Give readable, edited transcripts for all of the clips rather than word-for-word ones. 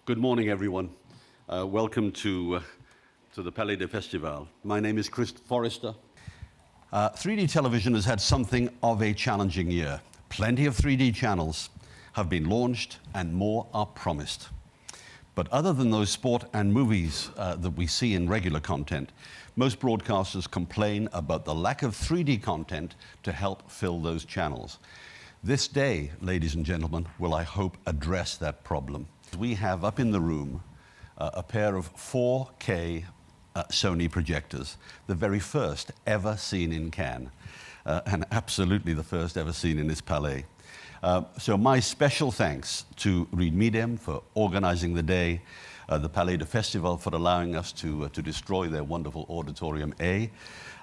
Good morning, everyone. Welcome to the Palais des Festivals. My name is Chris Forrester. 3D television has had something of a challenging year. Plenty of 3D channels have been launched and more are promised. But other than those sport and movies that we see in regular content, most broadcasters complain about the lack of 3D content to help fill those channels. This day, ladies and gentlemen, will, I hope, address that problem. We have up in the room a pair of 4K Sony projectors, the very first ever seen in Cannes, and absolutely the first ever seen in this Palais. So my special thanks to Reed Meedem for organizing the day, the Palais des Festivals for allowing us to destroy their wonderful Auditorium A,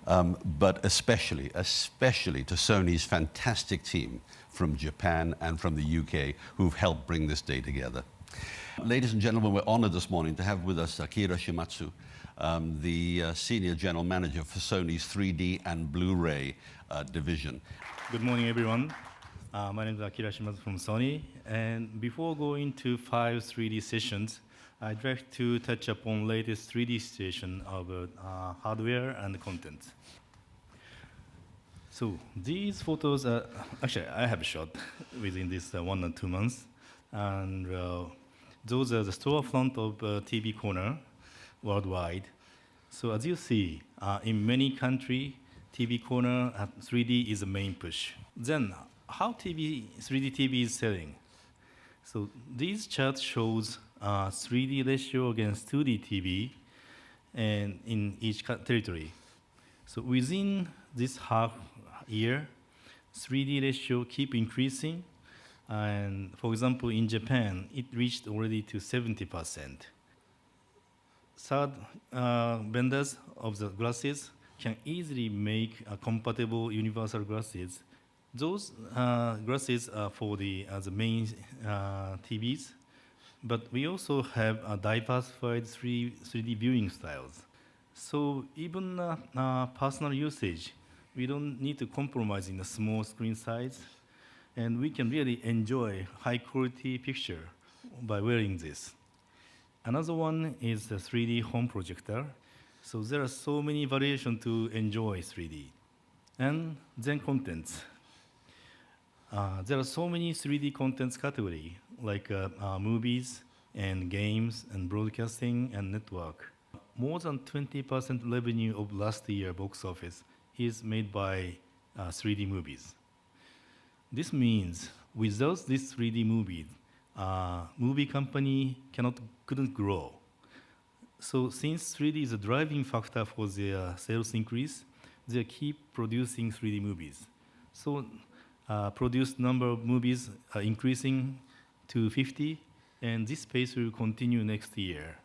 but especially to Sony's fantastic team from Japan and from the UK who've helped bring this day together. Ladies and gentlemen, we're honored this morning to have with us Akira Shimatsu, the Senior General Manager for Sony's 3D and Blu-ray division. Good morning, everyone. My name is Akira Shimatsu from Sony. And before going to 5 3D sessions, I'd like to touch upon latest 3D situation of hardware and content. So these photos are, actually I have shot within this 1 or 2 months. And those are the storefront of TV Corner worldwide. So as you see, in many countries, TV Corner 3D is the main push. Then how 3D TV is selling? So these charts shows 3D ratio against 2D TV and in each territory. So within this half year, 3D ratio keep increasing. And for example, in Japan, it reached already to 70%. Third vendors of the glasses can easily make compatible universal glasses. Those glasses are for the main TVs, but we also have diversified 3D viewing styles. So even personal usage, we don't need to compromise in the small screen size, and we can really enjoy high-quality picture by wearing this. Another one is the 3D home projector. So there are so many variations to enjoy 3D. And then contents. There are so many 3D contents category, like movies and games and broadcasting and network. More than 20% revenue of last year box office is made by 3D movies. This means without this 3D movie, movie company couldn't grow. So since 3D is a driving factor for their sales increase, they keep producing 3D movies. So produced number of movies are increasing to 50, and this pace will continue next year.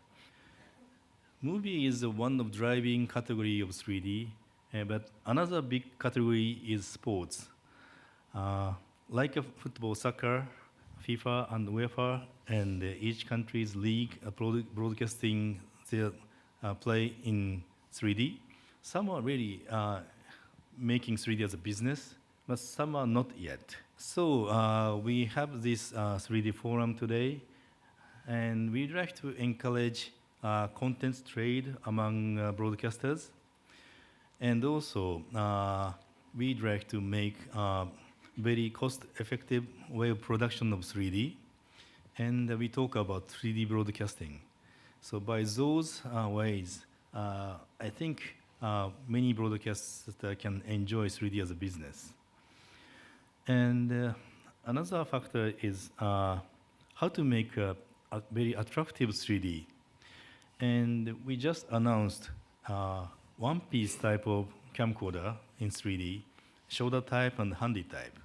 Movie is one of driving category of 3D, but another big category is sports. Like football, soccer, FIFA and UEFA, and each country's league broadcasting their play in 3D. Some are really making 3D as a business, but some are not yet. So we have this 3D forum today, and we'd like to encourage content trade among broadcasters, and also we'd like to make very cost-effective way of production of 3D, and we talk about 3D broadcasting. So by those ways, I think many broadcasters can enjoy 3D as a business. And another factor is how to make a very attractive 3D. And we just announced one-piece type of camcorder in 3D, shoulder type and handy type.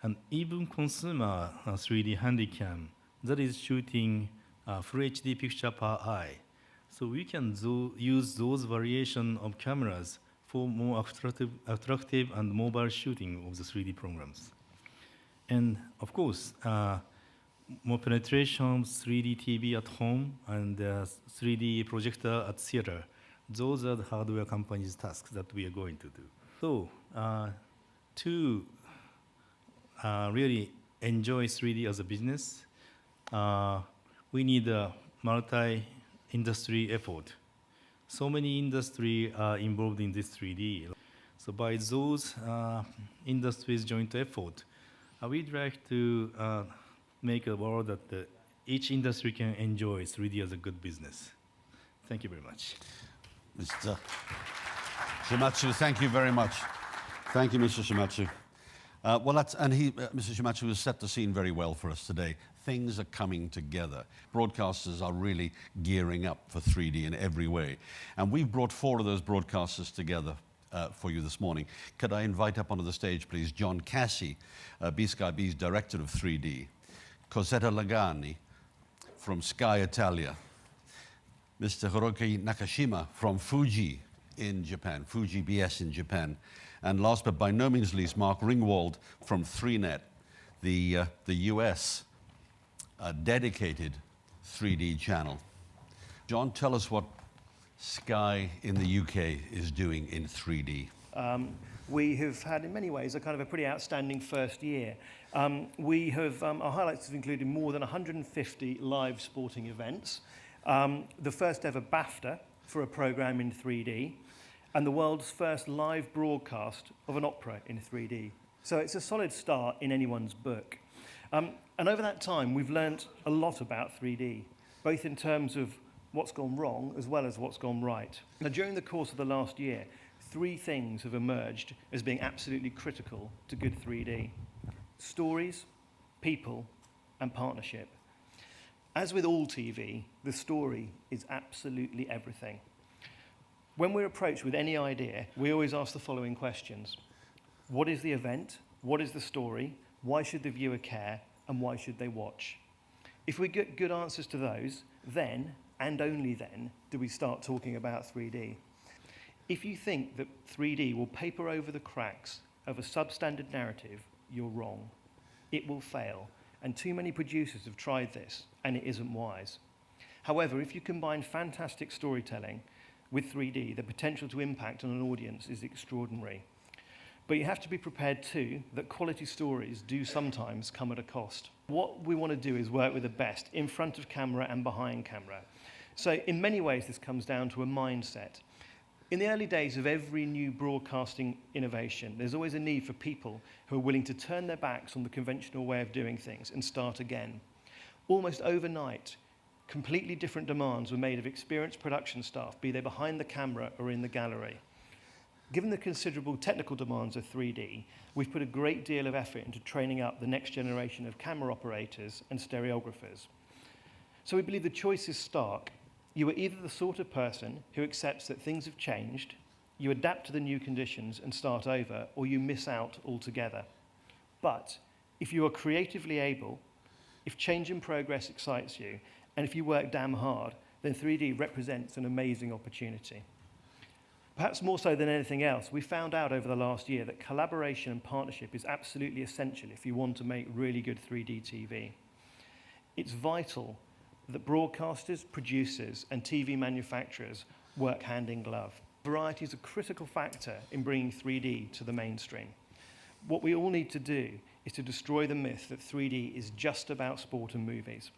And even consumer 3D handycam that is shooting full HD picture per eye. So we can use those variation of cameras for more attractive and mobile shooting of the 3D programs. And of course, more penetration of 3D TV at home and 3D projector at theater. Those are the hardware companies' tasks that we are going to do. So to really enjoy 3D as a business, we need a multi-industry effort. So many industries are involved in this 3D. So by those industries' joint effort, we'd like to make a world that each industry can enjoy 3D as a good business. Thank you very much. Mr. Shimatsu, thank you very much. Thank you, Mr. Shimatsu. Mr. Shimatsu has set the scene very well for us today. Things are coming together. Broadcasters are really gearing up for 3D in every way. And we've brought 4 of those broadcasters together for you this morning. Could I invite up onto the stage, please, John Cassie, Sky B's Director of 3D, Cosetta Lagani from Sky Italia, Mr. Hiroki Nakashima from Fuji in Japan, Fuji BS in Japan, and last but by no means least, Mark Ringwald from 3Net, the US dedicated 3D channel. John, tell us what Sky in the UK is doing in 3D. We have had, in many ways, a kind of a pretty outstanding first year. We have, our highlights have included more than 150 live sporting events, the first ever BAFTA for a program in 3D, and the world's first live broadcast of an opera in 3D. So it's a solid start in anyone's book. And over that time, we've learnt a lot about 3D, both in terms of what's gone wrong as well as what's gone right. Now, during the course of the last year, 3 things have emerged as being absolutely critical to good 3D: stories, people, and partnership. As with all TV, the story is absolutely everything. When we're approached with any idea, we always ask the following questions. What is the event? What is the story? Why should the viewer care? And why should they watch? If we get good answers to those, then, and only then, do we start talking about 3D. If you think that 3D will paper over the cracks of a substandard narrative, you're wrong. It will fail, and too many producers have tried this, and it isn't wise. However, if you combine fantastic storytelling with 3D, the potential to impact on an audience is extraordinary. But you have to be prepared too that quality stories do sometimes come at a cost. What we want to do is work with the best in front of camera and behind camera. So in many ways, this comes down to a mindset. In the early days of every new broadcasting innovation, there's always a need for people who are willing to turn their backs on the conventional way of doing things and start again. Almost overnight, completely different demands were made of experienced production staff, be they behind the camera or in the gallery. Given the considerable technical demands of 3D, we've put a great deal of effort into training up the next generation of camera operators and stereographers. So we believe the choice is stark. You are either the sort of person who accepts that things have changed, you adapt to the new conditions and start over, or you miss out altogether. But if you are creatively able, if change and progress excites you, and if you work damn hard, then 3D represents an amazing opportunity. Perhaps more so than anything else, we found out over the last year that collaboration and partnership is absolutely essential if you want to make really good 3D TV. It's vital that broadcasters, producers, and TV manufacturers work hand in glove. Variety is a critical factor in bringing 3D to the mainstream. What we all need to do is to destroy the myth that 3D is just about sport and movies.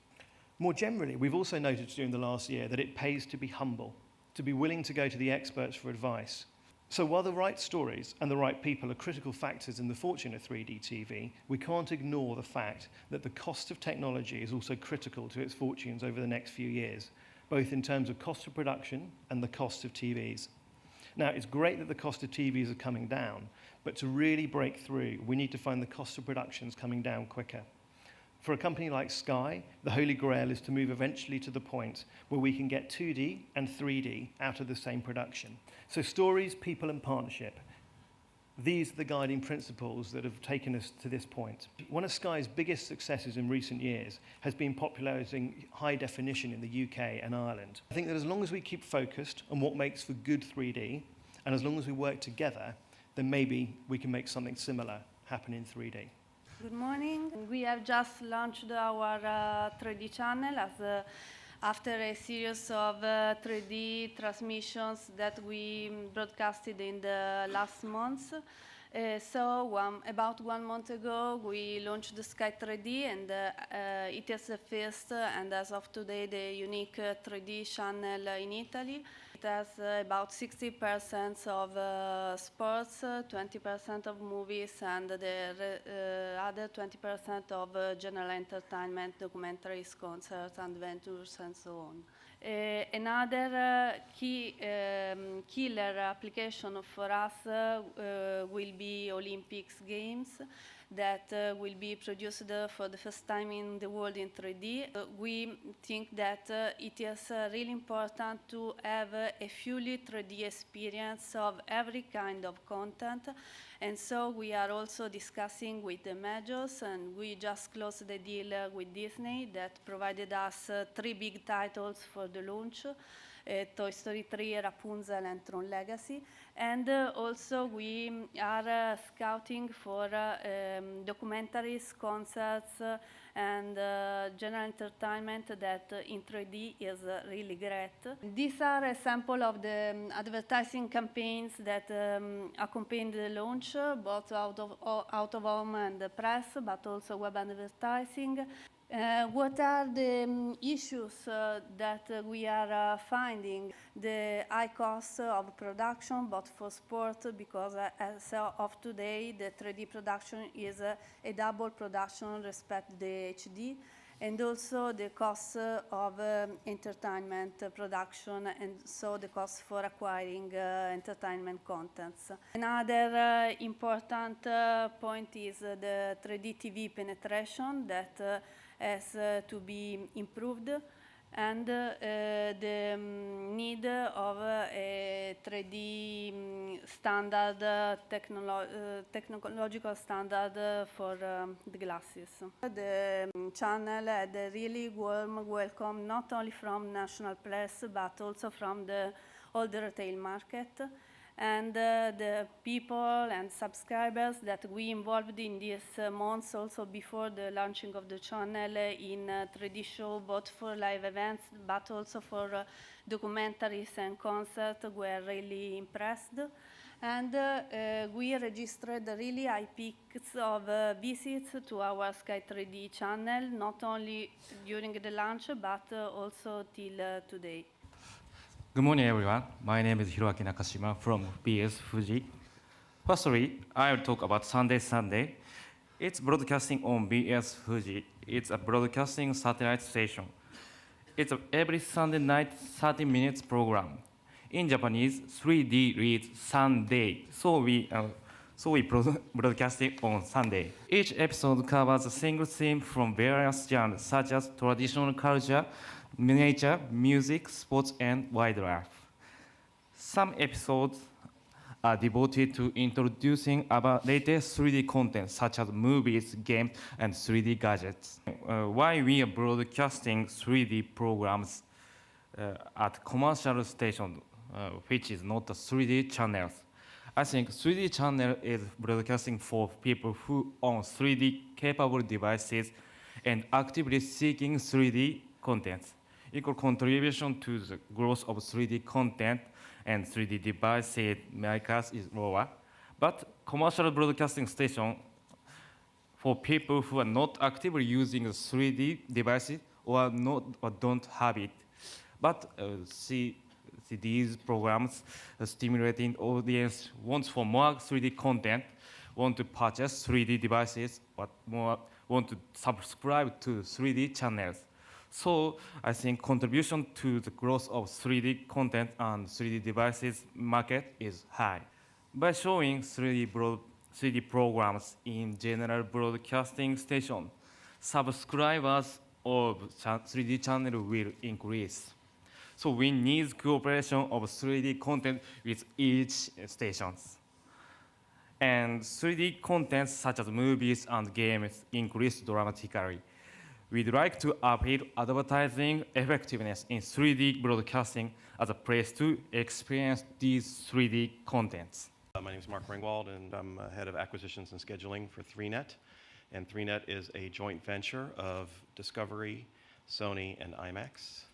More generally, we've also noted during the last year that it pays to be humble, to be willing to go to the experts for advice. So while the right stories and the right people are critical factors in the fortune of 3D TV, we can't ignore the fact that the cost of technology is also critical to its fortunes over the next few years, both in terms of cost of production and the cost of TVs. Now, it's great that the cost of TVs are coming down, but to really break through, we need to find the cost of productions coming down quicker. For a company like Sky, the holy grail is to move eventually to the point where we can get 2D and 3D out of the same production. So stories, people, and partnership. These are the guiding principles that have taken us to this point. One of Sky's biggest successes in recent years has been popularising high definition in the UK and Ireland. I think that as long as we keep focused on what makes for good 3D, and as long as we work together, then maybe we can make something similar happen in 3D. Good morning. We have just launched our 3D channel after a series of 3D transmissions that we broadcasted in the last months. About 1 month ago, we launched the Sky 3D, and it is the first and as of today the unique 3D channel in Italy. It has about 60% of sports, 20% of movies, and the other 20% of general entertainment, documentaries, concerts, adventures, and so on. Another killer application for us will be Olympics Games that will be produced for the first time in the world in 3D. We think that it is really important to have a fully 3D experience of every kind of content, and so we are also discussing with the majors, and we just closed the deal with Disney that provided us 3 big titles for the launch. Toy Story 3, Rapunzel, and Tron Legacy. And also we are scouting for documentaries, concerts, and general entertainment that in 3D is really great. These are a sample of the advertising campaigns that accompanied the launch, both out of home and the press, but also web advertising. What are the issues that we are finding? The high cost of production, both for sport, because as of today, the 3D production is a double production respect to the HD, and also the cost of entertainment production, and so the cost for acquiring entertainment contents. Another important point is the 3D TV penetration that has to be improved, and the need of a 3D standard, technological standard for the glasses. The channel had a really warm welcome, not only from national press, but also from all the retail market. And the people and subscribers that we involved in these months, also before the launching of the channel, in 3D show, both for live events, but also for documentaries and concerts, were really impressed. And we registered really high peaks of visits to our Sky 3D channel, not only during the launch, but also till today. Good morning, everyone. My name is Hiroaki Nakashima from BS Fuji. Firstly, I will talk about Sunday Sunday. It's broadcasting on BS Fuji. It's a broadcasting satellite station. It's every Sunday night 30 minutes program. In Japanese, 3D reads Sunday, so we broadcast it on Sunday. Each episode covers a single theme from various genres such as traditional culture, nature, music, sports, and wildlife. Some episodes are devoted to introducing our latest 3D content, such as movies, games, and 3D gadgets. Why we are broadcasting 3D programs at commercial station, which is not a 3D channels. I think 3D channel is broadcasting for people who own 3D capable devices and actively seeking 3D contents. Equal contribution to the growth of 3D content and 3D devices makers is lower, but commercial broadcasting station for people who are not actively using 3D devices or don't have it, but see these programs stimulating audience wants for more 3D content, want to purchase 3D devices, but more want to subscribe to 3D channels. So I think contribution to the growth of 3D content and 3D devices market is high. By showing 3D programs in general broadcasting station, subscribers of 3D channel will increase. So we need cooperation of 3D content with each stations. And 3D content such as movies and games increase dramatically. We'd like to appeal advertising effectiveness in 3D broadcasting as a place to experience these 3D contents. My name is Mark Ringwald, and I'm head of acquisitions and scheduling for 3Net. And 3Net is a joint venture of Discovery, Sony, and IMAX.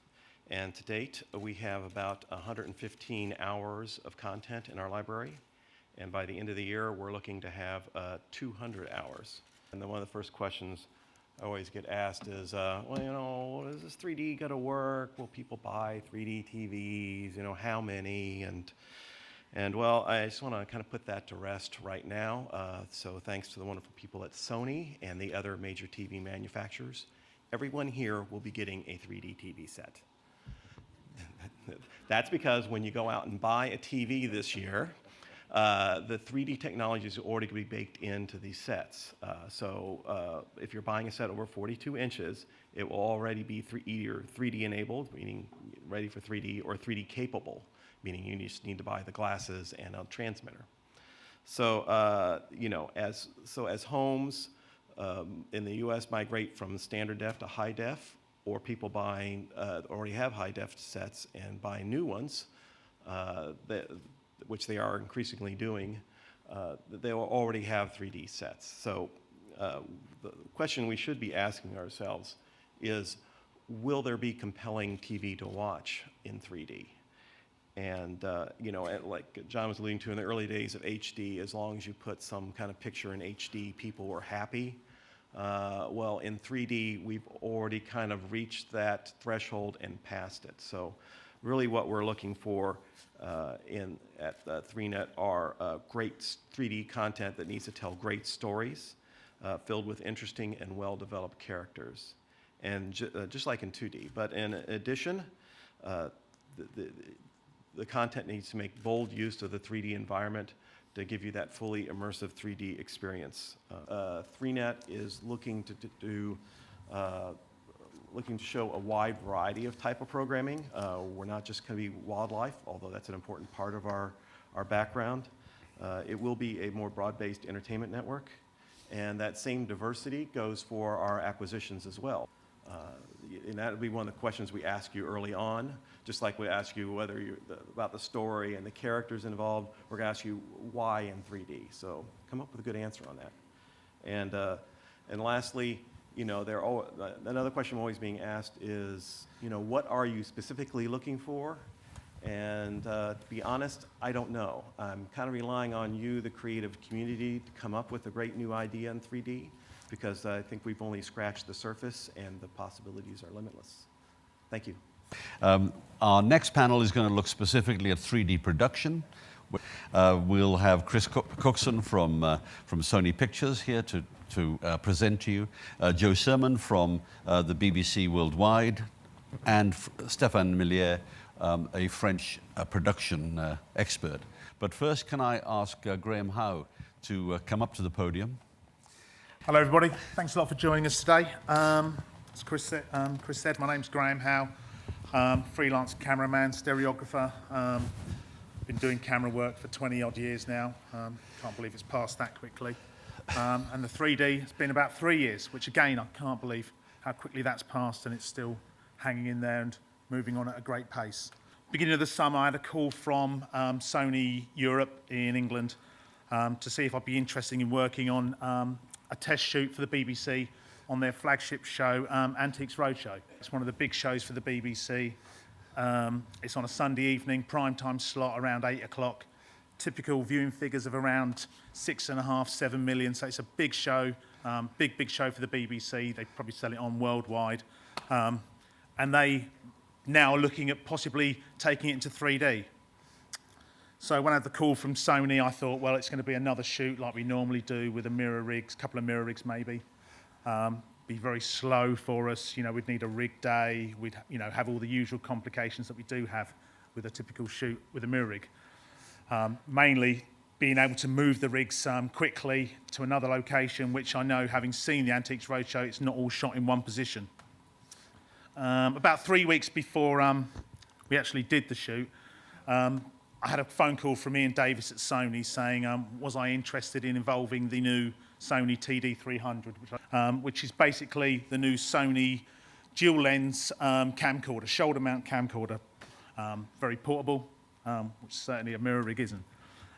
And to date, we have about 115 hours of content in our library. And by the end of the year, we're looking to have 200 hours. And then one of the first questions I always get asked is, well, you know, is this 3D going to work? Will people buy 3D TVs? You know, how many? And well, I just want to kind of put that to rest right now. So thanks to the wonderful people at Sony and the other major TV manufacturers, everyone here will be getting a 3D TV set. That's because when you go out and buy a TV this year, the 3D technology is already going to be baked into these sets. So if you're buying a set over 42 inches, it will already be either 3D enabled, meaning ready for 3D, or 3D capable, meaning you just need to buy the glasses and a transmitter. So, you know, as homes in the US migrate from standard def to high def, or people buying already have high def sets and buy new ones, which they are increasingly doing, they will already have 3D sets. So the question we should be asking ourselves is, will there be compelling TV to watch in 3D? And you know, like John was alluding to, in the early days of HD, as long as you put some kind of picture in HD, people were happy. Well, in 3D, we've already kind of reached that threshold and passed it. So really what we're looking for at 3Net are great 3D content that needs to tell great stories, filled with interesting and well-developed characters, and just like in 2D. But in addition, the content needs to make bold use of the 3D environment to give you that fully immersive 3D experience. 3Net is looking to show a wide variety of type of programming. We're not just going to be wildlife, although that's an important part of our background. It will be a more broad-based entertainment network, and that same diversity goes for our acquisitions as well. And that would be one of the questions we ask you early on, just like we ask you about the story and the characters involved. We're going to ask you why in 3D. So come up with a good answer on that. And lastly, you know, another question always being asked is, you know, what are you specifically looking for? And to be honest, I don't know. I'm kind of relying on you, the creative community, to come up with a great new idea in 3D, because I think we've only scratched the surface and the possibilities are limitless. Thank you. Our next panel is going to look specifically at 3D production. We'll have Chris Cookson from Sony Pictures here to present to you, Joe Sermon from the BBC Worldwide, and Stéphane Millier, a French production expert. But first, can I ask Graham Howe to come up to the podium? Hello, everybody. Thanks a lot for joining us today. As Chris said, my name's Graham Howe, freelance cameraman, stereographer. Been doing camera work for 20-odd years now. Can't believe it's passed that quickly. And the 3D, it's been about 3 years, which again, I can't believe how quickly that's passed, and it's still hanging in there and moving on at a great pace. Beginning of the summer, I had a call from Sony Europe in England to see if I'd be interested in working on a test shoot for the BBC on their flagship show, Antiques Roadshow. It's one of the big shows for the BBC. It's on a Sunday evening, prime time slot around 8 o'clock. Typical viewing figures of around 6.5, 7 million. So it's a big show, big show for the BBC. They probably sell it on worldwide. And they now are looking at possibly taking it into 3D. So when I had the call from Sony, I thought, well, it's going to be another shoot like we normally do with a mirror rigs, couple of mirror rigs maybe. Be very slow for us. You know, we'd need a rig day. We'd, you know, have all the usual complications that we do have with a typical shoot with a mirror rig. Mainly being able to move the rigs quickly to another location, which I know, having seen the Antiques Roadshow, it's not all shot in one position. About 3 weeks before we actually did the shoot, I had a phone call from Ian Davis at Sony saying, was I interested in involving the new Sony TD300, which is basically the new Sony dual lens camcorder, shoulder mount camcorder, very portable, which certainly a mirror rig isn't.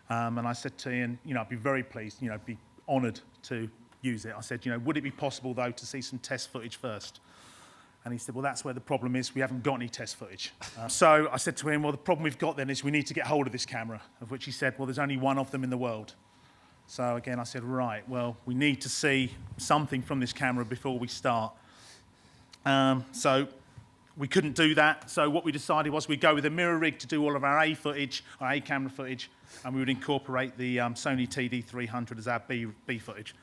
And I said to Ian, you know, I'd be very pleased, you know, be honoured to use it. I said, you know, would it be possible though to see some test footage first? And he said, well, that's where the problem is. We haven't got any test footage. So I said to him, well, the problem we've got then is we need to get hold of this camera, of which he said, well, there's only one of them in the world. So again, I said, right, well, we need to see something from this camera before we start. So we couldn't do that. So what we decided was we'd go with a mirror rig to do all of our A footage, our A camera footage, and we would incorporate the Sony TD300 as our B footage.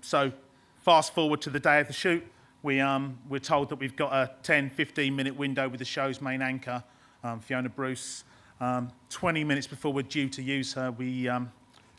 So fast forward to the day of the shoot. We're told that we've got a 10, 15-minute window with the show's main anchor, Fiona Bruce. 20 minutes before we're due to use her, we have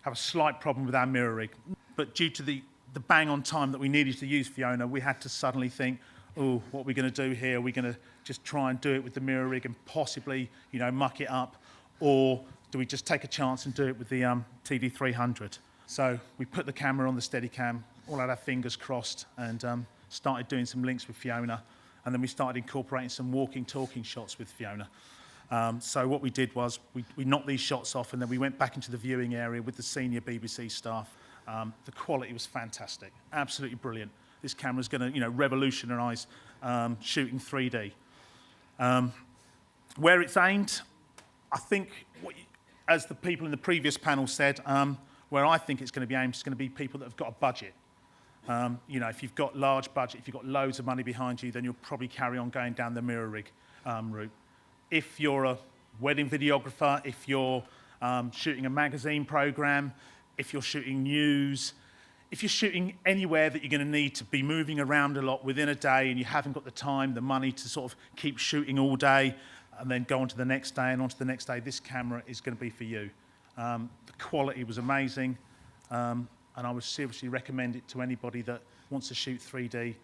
a slight problem with our mirror rig. But due to the bang-on time that we needed to use Fiona, we had to suddenly think, oh, what are we going to do here? Are we going to just try and do it with the mirror rig and possibly, muck it up? Or do we just take a chance and do it with the TD300? So we put the camera on the Steadicam, all had our fingers crossed, and started doing some links with Fiona, and then we started incorporating some walking, talking shots with Fiona. So what we did was we knocked these shots off, and then we went back into the viewing area with the senior BBC staff. The quality was fantastic, absolutely brilliant. This camera's going to, revolutionise shooting 3D. Where it's aimed, I think, as the people in the previous panel said, where I think it's going to be aimed is going to be people that have got a budget. If you've got large budget, if you've got loads of money behind you, then you'll probably carry on going down the mirror rig route. If you're a wedding videographer, if you're shooting a magazine program, if you're shooting news, if you're shooting anywhere that you're going to need to be moving around a lot within a day and you haven't got the time, the money to sort of keep shooting all day and then go on to the next day and on to the next day, this camera is going to be for you. The quality was amazing. And I would seriously recommend it to anybody that wants to shoot 3D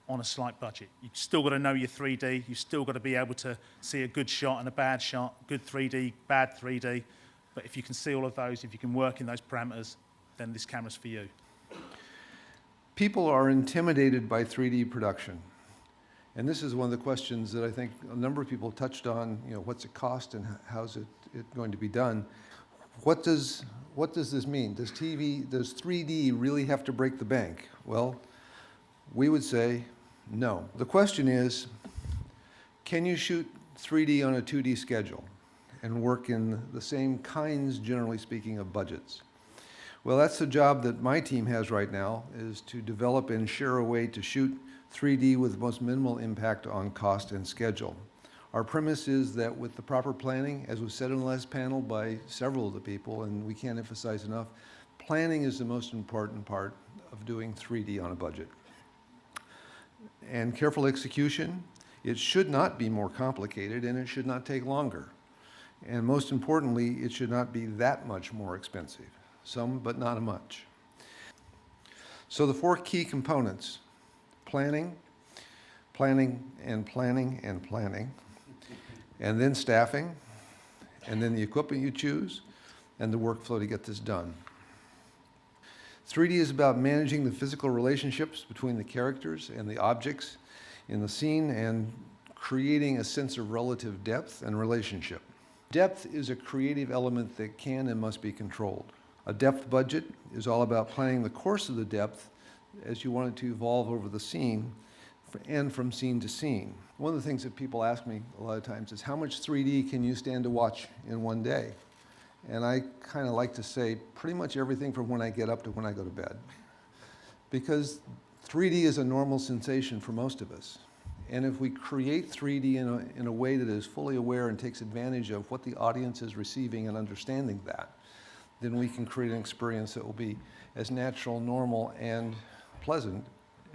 on a slight budget. You've still got to know your 3D. You've still got to be able to see a good shot and a bad shot, good 3D, bad 3D. But if you can see all of those, if you can work in those parameters, then this camera's for you. People are intimidated by 3D production. And this is one of the questions that I think a number of people touched on, what's it cost and how's it going to be done? What does this mean? Does 3D really have to break the bank? Well, we would say no. The question is, can you shoot 3D on a 2D schedule and work in the same kinds, generally speaking, of budgets? Well, that's the job that my team has right now, is to develop and share a way to shoot 3D with the most minimal impact on cost and schedule. Our premise is that with the proper planning, as was said in the last panel by several of the people, and we can't emphasize enough, planning is the most important part of doing 3D on a budget. And careful execution, it should not be more complicated and it should not take longer. And most importantly, it should not be that much more expensive. Some, but not much. So the 4 key components: planning, planning, and planning, and planning. And then staffing, and then the equipment you choose, and the workflow to get this done. 3D is about managing the physical relationships between the characters and the objects in the scene and creating a sense of relative depth and relationship. Depth is a creative element that can and must be controlled. A depth budget is all about planning the course of the depth as you want it to evolve over the scene and from scene to scene. One of the things that people ask me a lot of times is, how much 3D can you stand to watch in one day? And I kind of like to say pretty much everything from when I get up to when I go to bed. Because 3D is a normal sensation for most of us. And if we create 3D in a way that is fully aware and takes advantage of what the audience is receiving and understanding that, then we can create an experience that will be as natural, normal, and pleasant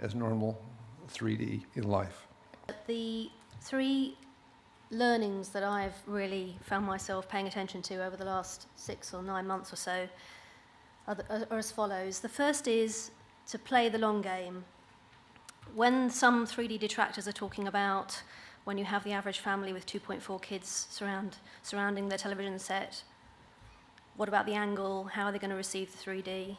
as normal 3D in life. The 3 learnings that I've really found myself paying attention to over the last 6 or 9 months or so are as follows. The first is to play the long game. When some 3D detractors are talking about when you have the average family with 2.4 kids surrounding their television set, what about the angle? How are they going to receive the 3D?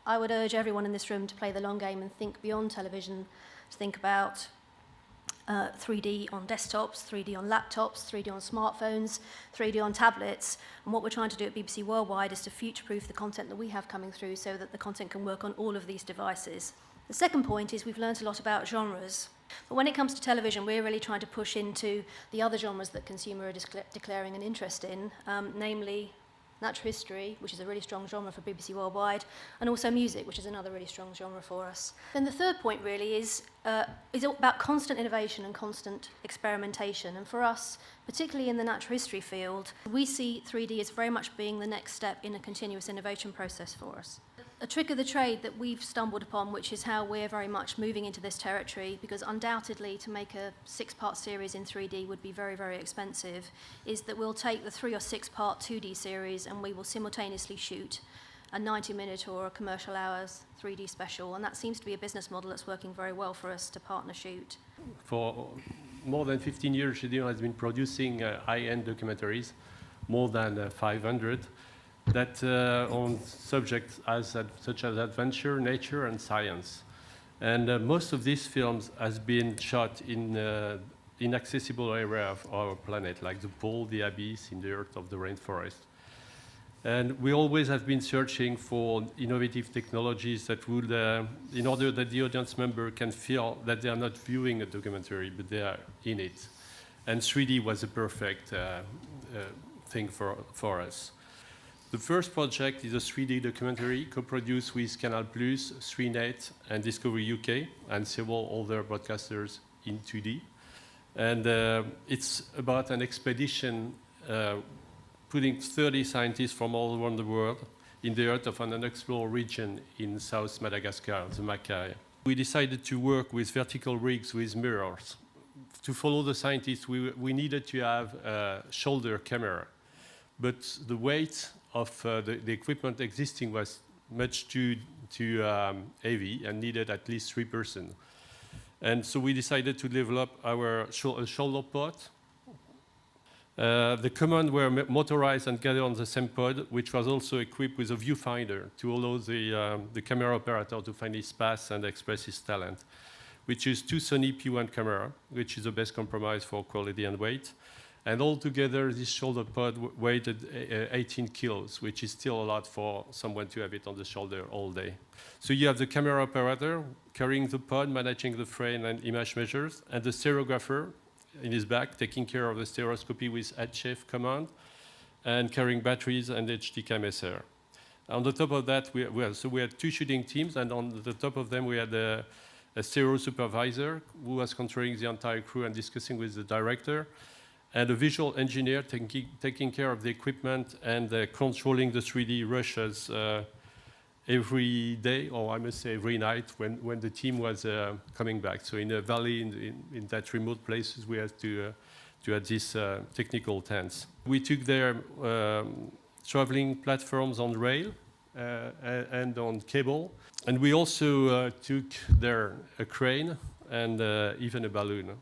I would urge everyone in this room to play the long game and think beyond television, to think about 3D on desktops, 3D on laptops, 3D on smartphones, 3D on tablets. And what we're trying to do at BBC Worldwide is to future-proof the content that we have coming through so that the content can work on all of these devices. The second point is we've learnt a lot about genres. But when it comes to television, we're really trying to push into the other genres that consumers are declaring an interest in, namely natural history, which is a really strong genre for BBC Worldwide, and also music, which is another really strong genre for us. Then the third point really is about constant innovation and constant experimentation. And for us, particularly in the natural history field, we see 3D as very much being the next step in a continuous innovation process for us. A trick of the trade that we've stumbled upon, which is how we're very much moving into this territory, because undoubtedly to make a 6-part series in 3D would be very, very expensive, is that we'll take the 3 or 6-part 2D series and we will simultaneously shoot a 90-minute or a commercial hours 3D special, and that seems to be a business model that's working very well for us to partner shoot. For more than 15 years, Gedeon has been producing high-end documentaries, more than 500, that on subjects such as adventure, nature, and science. And most of these films has been shot in inaccessible area of our planet, like the pole, the abyss, in the earth of the rainforest. And we always have been searching for innovative technologies that would, in order that the audience member can feel that they are not viewing a documentary, but they are in it. And 3D was a perfect thing for us. The first project is a 3D documentary co-produced with Canal+, 3Net, and Discovery UK, and several other broadcasters in 2D. And it's about an expedition putting 30 scientists from all around the world in the earth of an unexplored region in South Madagascar, the Macaé. We decided to work with vertical rigs with mirrors. To follow the scientists, we needed to have a shoulder camera, but the weight of the equipment existing was much too heavy and needed at least 3 persons. And so we decided to develop our shoulder pod. The commands were motorized and gathered on the same pod, which was also equipped with a viewfinder to allow the camera operator to find his path and express his talent, which is 2 Sony P1 camera, which is the best compromise for quality and weight. And altogether, this shoulder pod weighed 18 kilos, which is still a lot for someone to have it on the shoulder all day. So you have the camera operator carrying the pod, managing the frame and image measures, and the stereographer in his back, taking care of the stereoscopy with HF command, and carrying batteries and HDCam SR. On the top of that, we had 2 shooting teams, and on the top of them we had a stereo supervisor who was controlling the entire crew and discussing with the director, and a visual engineer taking care of the equipment and controlling the 3D rushes every day, or I must say every night, when the team was coming back. So in a valley, in that remote places, we had to have these technical tents. We took their traveling platforms on rail and on cable, and we also took there a crane and even a balloon.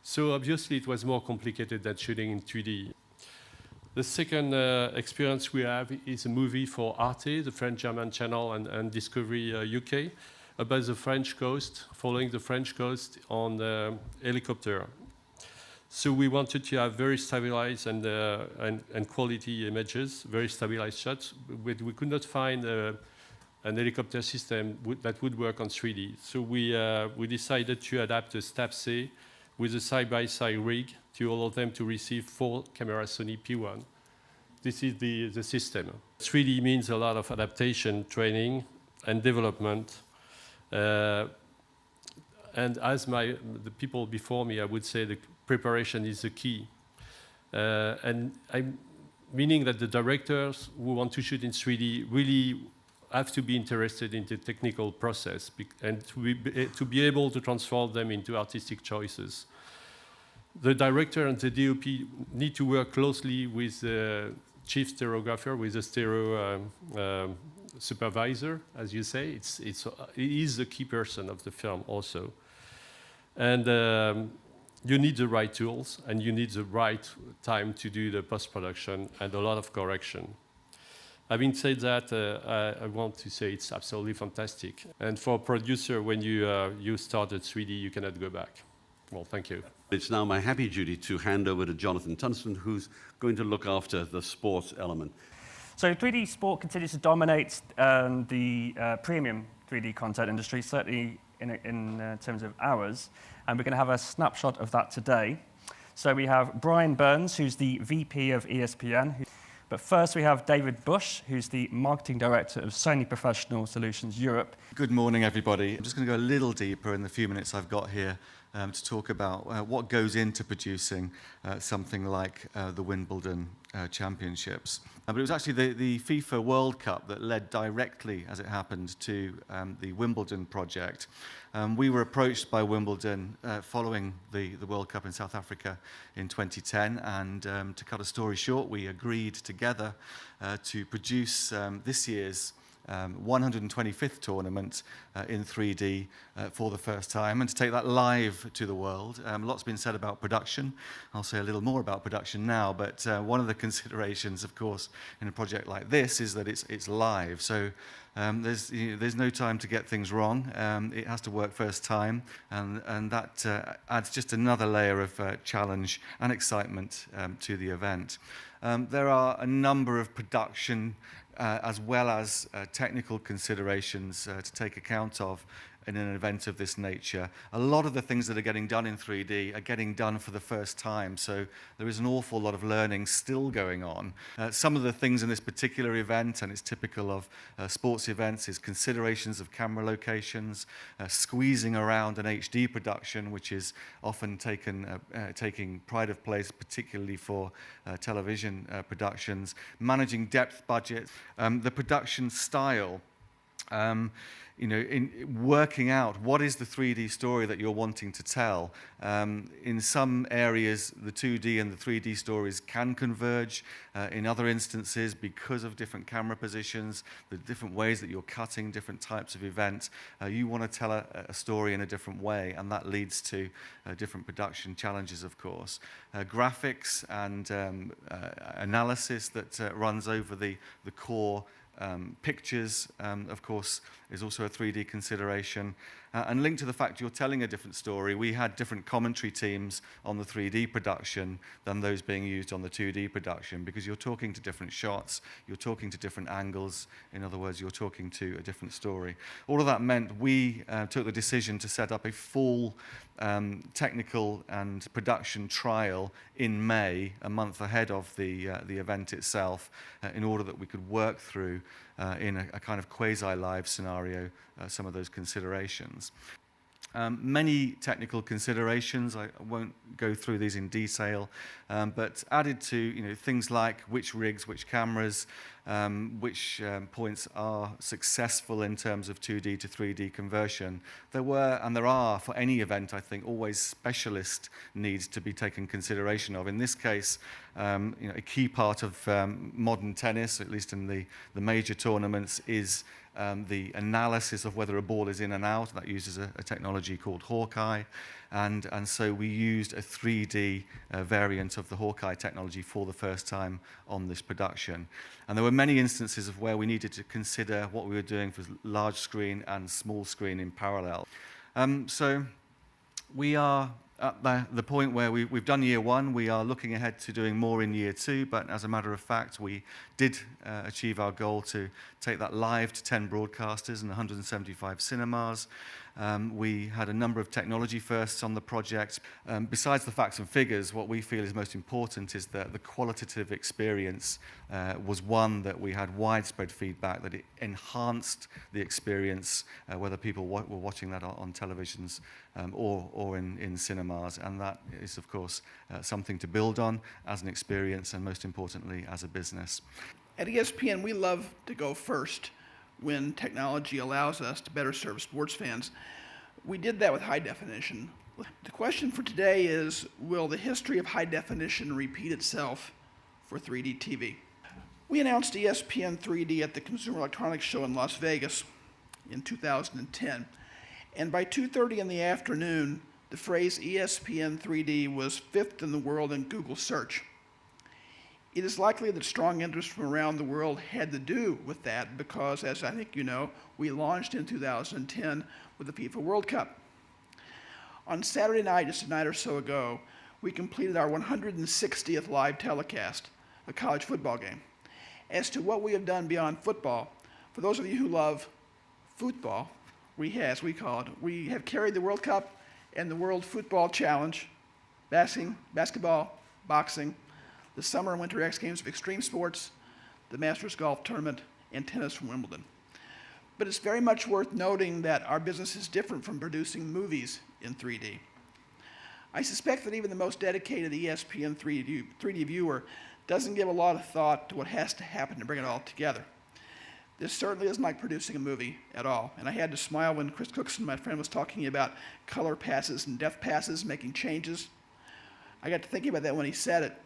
So obviously it was more complicated than shooting in 2D. The second experience we have is a movie for Arte, the French-German channel, and Discovery UK, about the French coast, following the French coast on helicopter. So we wanted to have very stabilized and quality images, very stabilized shots, but we could not find an helicopter system that would work on 3D. So we decided to adapt a STAPC with a side-by-side rig to allow them to receive 4 camera Sony P1. This is the system. 3D means a lot of adaptation, training, and development. And as the people before me, I would say the preparation is the key. And I'm meaning that the directors who want to shoot in 3D really have to be interested in the technical process and to be able to transform them into artistic choices. The director and the DOP need to work closely with the chief stereographer, with the stereo supervisor, as you say. He is the key person of the film also. And you need the right tools, and you need the right time to do the post-production and a lot of correction. Having said that, I want to say it's absolutely fantastic. And for a producer, when you start at 3D, you cannot go back. Well, thank you. It's now my happy duty to hand over to Jonathan Tunstall, who's going to look after the sports element. So 3D sport continues to dominate the premium 3D content industry, certainly in terms of hours. And we're going to have a snapshot of that today. So we have Brian Burns, who's the VP of ESPN. But first we have David Bush, who's the Marketing Director of Sony Professional Solutions Europe. Good morning, everybody. I'm just going to go a little deeper in the few minutes I've got here to talk about what goes into producing something like the Wimbledon Championships. But it was actually the FIFA World Cup that led directly, as it happened, to the Wimbledon project. We were approached by Wimbledon following the World Cup in South Africa in 2010, and to cut a story short, we agreed together to produce this year's 125th tournament in 3D for the first time, and to take that live to the world. Lots been said about production. I'll say a little more about production now, but one of the considerations, of course, in a project like this is that it's live. So there's no time to get things wrong. It has to work first time, and that adds just another layer of challenge and excitement to the event. There are a number of production as well as technical considerations to take account of in an event of this nature. A lot of the things that are getting done in 3D are getting done for the first time, so there is an awful lot of learning still going on. Some of the things in this particular event, and it's typical of sports events, is considerations of camera locations, squeezing around an HD production, which is often taking pride of place, particularly for television productions, managing depth budgets, the production style. In working out what is the 3D story that you're wanting to tell. In some areas, the 2D and the 3D stories can converge. In other instances, because of different camera positions, the different ways that you're cutting different types of events, you want to tell a story in a different way, and that leads to different production challenges, of course. Graphics and analysis that runs over the core pictures, of course, is also a 3D consideration. And linked to the fact you're telling a different story, we had different commentary teams on the 3D production than those being used on the 2D production, because you're talking to different shots, you're talking to different angles. In other words, you're talking to a different story. All of that meant we took the decision to set up a full technical and production trial in May, a month ahead of the event itself, in order that we could work through in a kind of quasi-live scenario some of those considerations. Many technical considerations, I won't go through these in detail, but added to things like which rigs, which cameras, which points are successful in terms of 2D to 3D conversion. There were, and there are, for any event, I think, always specialist needs to be taken consideration of. In this case, a key part of modern tennis, at least in the major tournaments, is the analysis of whether a ball is in and out. That uses a technology called Hawkeye. And so we used a 3D variant of the Hawkeye technology for the first time on this production. And there were many instances of where we needed to consider what we were doing for large screen and small screen in parallel. So we are at the point where we've done year one. We are looking ahead to doing more in year two, but as a matter of fact, we did achieve our goal to take that live to 10 broadcasters and 175 cinemas. We had a number of technology firsts on the project. Besides the facts and figures, what we feel is most important is that the qualitative experience was one that we had widespread feedback that it enhanced the experience, whether people were watching that on televisions or in cinemas. And that is, of course, something to build on as an experience and, most importantly, as a business. At ESPN, we love to go first when technology allows us to better serve sports fans. We did that with high definition. The question for today is, will the history of high definition repeat itself for 3D TV? We announced ESPN 3D at the Consumer Electronics Show in Las Vegas in 2010. And by 2:30 in the afternoon, the phrase ESPN 3D was fifth in the world in Google search. It is likely that strong interest from around the world had to do with that because, as I think you know, we launched in 2010 with the FIFA World Cup. On Saturday night, just a night or so ago, we completed our 160th live telecast, a college football game. As to what we have done beyond football, for those of you who love football, as we call it, we have carried the World Cup and the World Football Challenge, basketball, boxing, the Summer and Winter X Games of extreme sports, the Masters Golf Tournament, and tennis from Wimbledon. But it's very much worth noting that our business is different from producing movies in 3D. I suspect that even the most dedicated ESPN 3D viewer doesn't give a lot of thought to what has to happen to bring it all together. This certainly isn't like producing a movie at all. And I had to smile when Chris Cookson, my friend, was talking about color passes and depth passes, making changes. I got to thinking about that when he said it.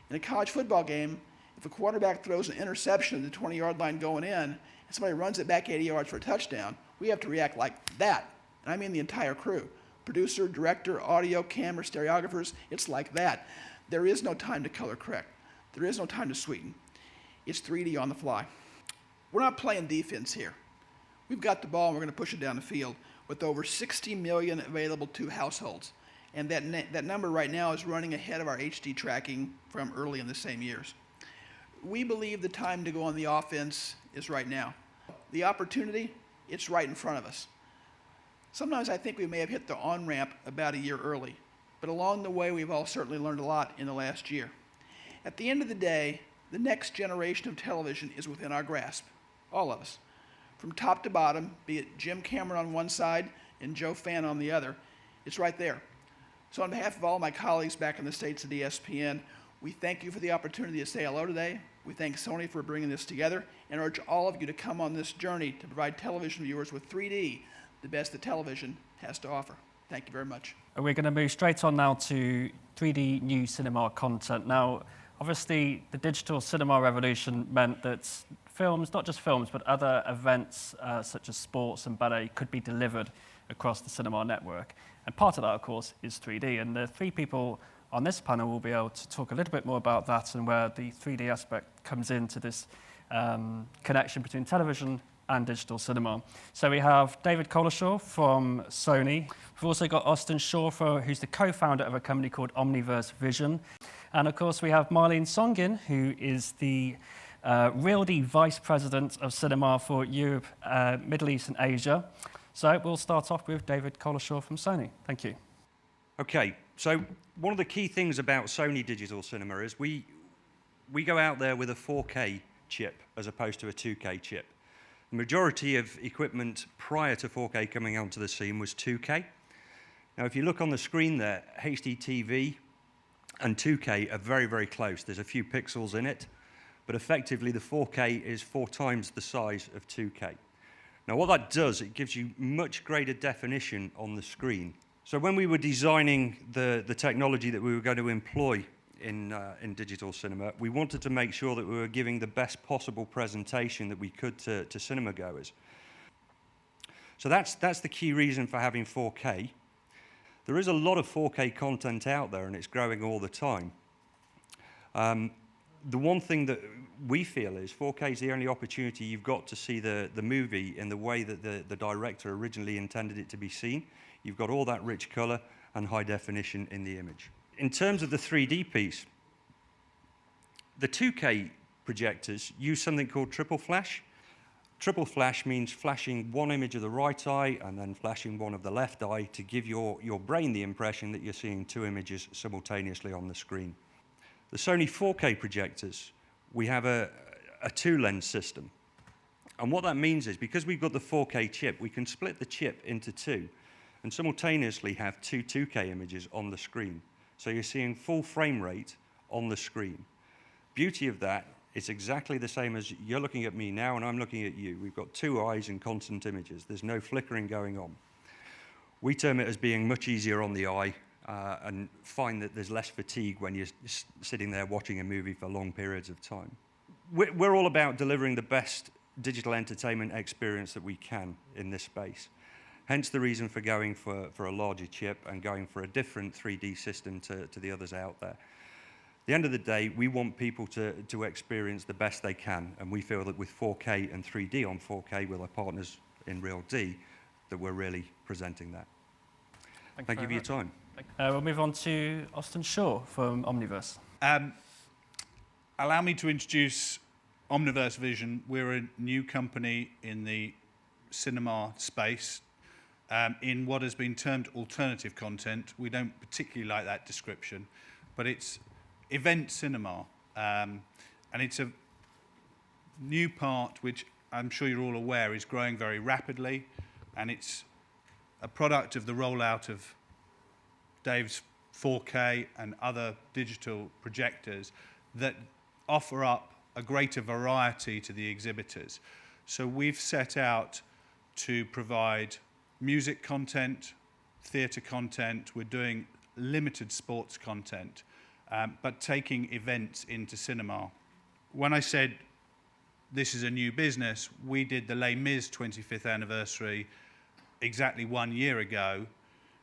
In a college football game, if a quarterback throws an interception at the 20-yard line going in, and somebody runs it back 80 yards for a touchdown, we have to react like that. And I mean the entire crew. Producer, director, audio, camera, stereographers, it's like that. There is no time to color correct. There is no time to sweeten. It's 3D on the fly. We're not playing defense here. We've got the ball and we're going to push it down the field with over 60 million available to households. And that number right now is running ahead of our HD tracking from early in the same years. We believe the time to go on the offense is right now. The opportunity, it's right in front of us. Sometimes I think we may have hit the on-ramp about a year early, but along the way we've all certainly learned a lot in the last year. At the end of the day, the next generation of television is within our grasp, all of us. From top to bottom, be it Jim Cameron on one side and Joe Fan on the other, it's right there. So on behalf of all my colleagues back in the States at ESPN, we thank you for the opportunity to say hello today. We thank Sony for bringing this together and urge all of you to come on this journey to provide television viewers with 3D, the best that television has to offer. Thank you very much. We're going to move straight on now to 3D new cinema content. Now, obviously, the digital cinema revolution meant that films, not just films, but other events such as sports and ballet could be delivered across the cinema network. And part of that, of course, is 3D. And the three people on this panel will be able to talk a little bit more about that and where the 3D aspect comes into this connection between television and digital cinema. So we have David Collishaw from Sony. We've also got Austin Shaw, who's the co-founder of a company called Omniverse Vision. And of course, we have Marlene Songin, who is the Realty Vice President of Cinema for Europe, Middle East and Asia. So we'll start off with David Collishaw from Sony. Thank you. Okay, so one of the key things about Sony Digital Cinema is we go out there with a 4K chip as opposed to a 2K chip. The majority of equipment prior to 4K coming onto the scene was 2K. Now, if you look on the screen there, HDTV and 2K are very, very close. There's a few pixels in it, but effectively the 4K is 4 times the size of 2K. Now, what that does, it gives you much greater definition on the screen. So when we were designing the technology that we were going to employ in digital cinema, we wanted to make sure that we were giving the best possible presentation that we could to cinema goers. So that's the key reason for having 4K. There is a lot of 4K content out there, and it's growing all the time. The one thing that we feel is 4K is the only opportunity you've got to see the movie in the way that the director originally intended it to be seen. You've got all that rich color and high definition in the image. In terms of the 3D piece, the 2K projectors use something called triple flash. Triple flash means flashing one image of the right eye and then flashing one of the left eye to give your brain the impression that you're seeing 2 images simultaneously on the screen. The Sony 4K projectors, we have a 2-lens system. And what that means is, because we've got the 4K chip, we can split the chip into 2 and simultaneously have 2 2K images on the screen. So you're seeing full frame rate on the screen. Beauty of that, it's exactly the same as you're looking at me now and I'm looking at you. We've got 2 eyes and constant images. There's no flickering going on. We term it as being much easier on the eye and find that there's less fatigue when you're sitting there watching a movie for long periods of time. We're all about delivering the best digital entertainment experience that we can in this space. Hence the reason for going for a larger chip and going for a different 3D system to the others out there. At the end of the day, we want people to experience the best they can, and we feel that with 4K and 3D on 4K with our partners in Real D, that we're really presenting that. Thank you for your time. We'll move on to Austin Shaw from Omniverse. Allow me to introduce Omniverse Vision. We're a new company in the cinema space. in what has been termed alternative content. We don't particularly like that description, but it's event cinema. And it's a new part which I'm sure you're all aware is growing very rapidly, and it's a product of the rollout of Dave's 4K and other digital projectors that offer up a greater variety to the exhibitors. So we've set out to provide music content, theatre content, we're doing limited sports content, but taking events into cinema. When I said this is a new business, we did the Les Mis 25th anniversary exactly 1 year ago,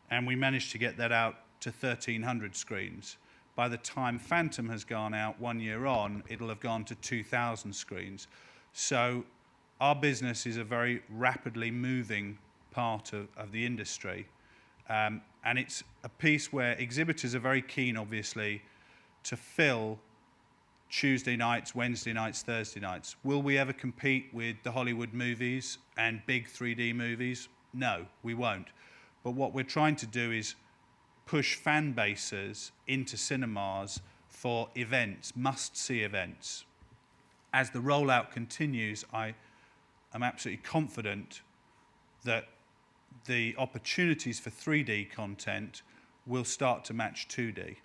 and we managed to get that out to 1,300 screens. By the time Phantom has gone out 1 year on, it'll have gone to 2,000 screens. So our business is a very rapidly moving part of the industry. And it's a piece where exhibitors are very keen, obviously, to fill Tuesday nights, Wednesday nights, Thursday nights. Will we ever compete with the Hollywood movies and big 3D movies? No, we won't. But what we're trying to do is push fan bases into cinemas for events, must-see events. As the rollout continues, I am absolutely confident that the opportunities for 3D content will start to match 2D.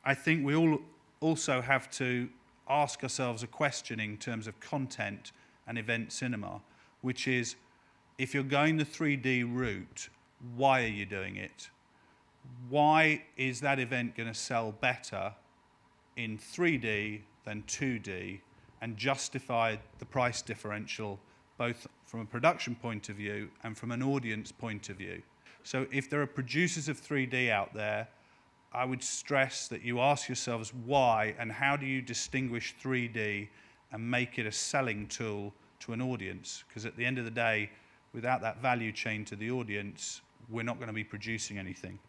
I think we all also have to ask ourselves a question in terms of content and event cinema, which is, if you're going the 3D route, why are you doing it? Why is that event going to sell better in 3D than 2D and justify the price differential both from a production point of view and from an audience point of view? So if there are producers of 3D out there, I would stress that you ask yourselves why and how do you distinguish 3D and make it a selling tool to an audience? Because at the end of the day, without that value chain to the audience, we're not going to be producing anything.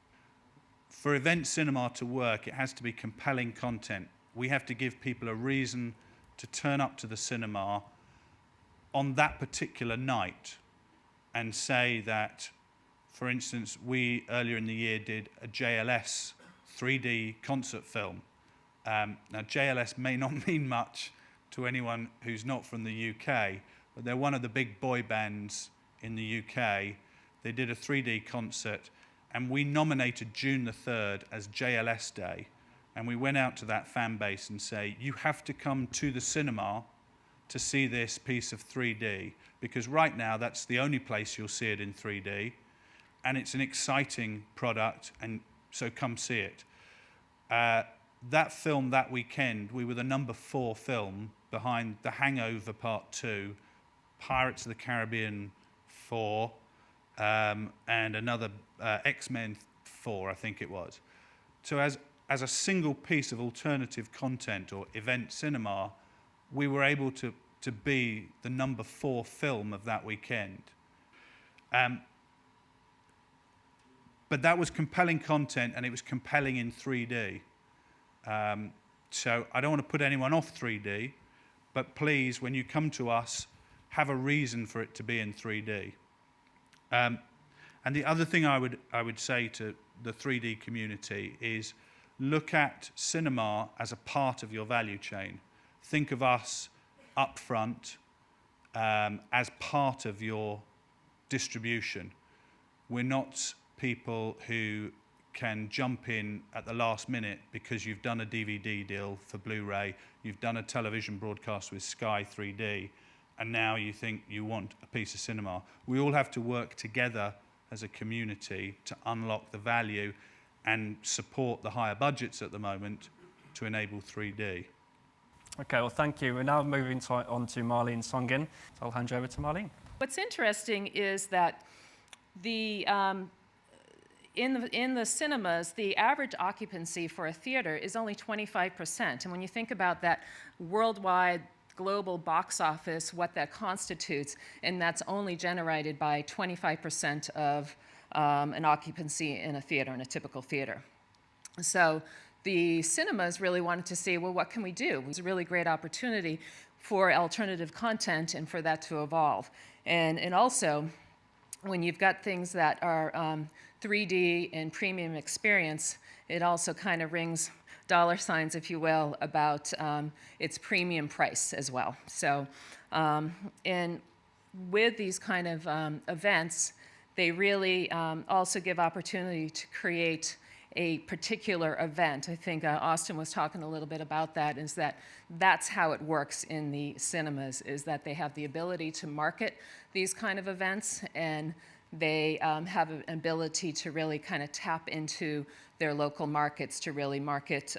For event cinema to work, it has to be compelling content. We have to give people a reason to turn up to the cinema on that particular night and say that, for instance, we earlier in the year did a JLS 3D concert film. Now, JLS may not mean much to anyone who's not from the UK, but they're one of the big boy bands in the UK. They did a 3D concert, and we nominated June the 3rd as JLS Day. And we went out to that fan base and say, you have to come to the cinema to see this piece of 3D, because right now that's the only place you'll see it in 3D, and it's an exciting product, and so come see it. That film that weekend, we were the #4 film behind The Hangover Part 2, Pirates of the Caribbean 4, and another X-Men 4, I think it was. So as a single piece of alternative content or event cinema, we were able to be the #4 film of that weekend. But that was compelling content, and it was compelling in 3D. So I don't want to put anyone off 3D, but please, when you come to us, have a reason for it to be in 3D. And the other thing I would say to the 3D community is look at cinema as a part of your value chain. Think of us up front as part of your distribution. We're not people who can jump in at the last minute because you've done a DVD deal for Blu-ray, you've done a television broadcast with Sky 3D, and now you think you want a piece of cinema. We all have to work together as a community to unlock the value and support the higher budgets at the moment to enable 3D. Okay, well, thank you. We're now moving on to Marlene Songin. So I'll hand you over to Marlene. What's interesting is that in the cinemas, the average occupancy for a theater is only 25%. And when you think about that worldwide global box office, what that constitutes, and that's only generated by 25% of an occupancy in a theater, in a typical theater. So the cinemas really wanted to see, well, what can we do? It was a really great opportunity for alternative content and for that to evolve. And also, when you've got things that are 3D and premium experience, it also kind of rings dollar signs, if you will, about its premium price as well. So, and with these kind of events, they really also give opportunity to create a particular event. I think Austin was talking a little bit about that, is that that's how it works in the cinemas, is that they have the ability to market these kind of events, and they have an ability to really kind of tap into their local markets to really market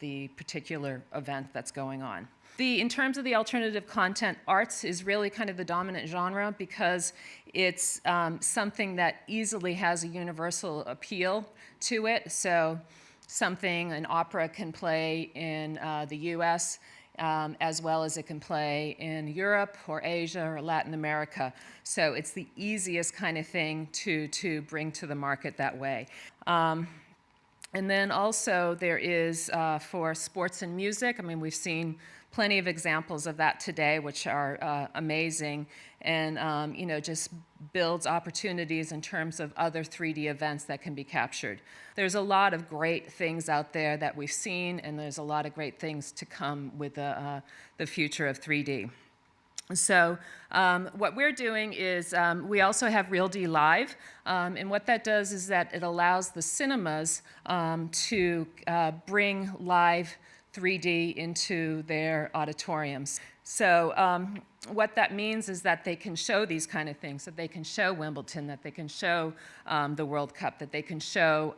the particular event that's going on. In terms of the alternative content, arts is really kind of the dominant genre because it's something that easily has a universal appeal to it. So something an opera can play in the US as well as it can play in Europe or Asia or Latin America. So it's the easiest kind of thing to bring to the market that way. And then also there is for sports and music, I mean, we've seen plenty of examples of that today, which are amazing, and you know, just builds opportunities in terms of other 3D events that can be captured. There's a lot of great things out there that we've seen, and there's a lot of great things to come with the future of 3D. So what we're doing is we also have RealD Live, and what that does is that it allows the cinemas to bring live 3D into their auditoriums. So what that means is that they can show these kind of things, that they can show Wimbledon, that they can show the World Cup, that they can show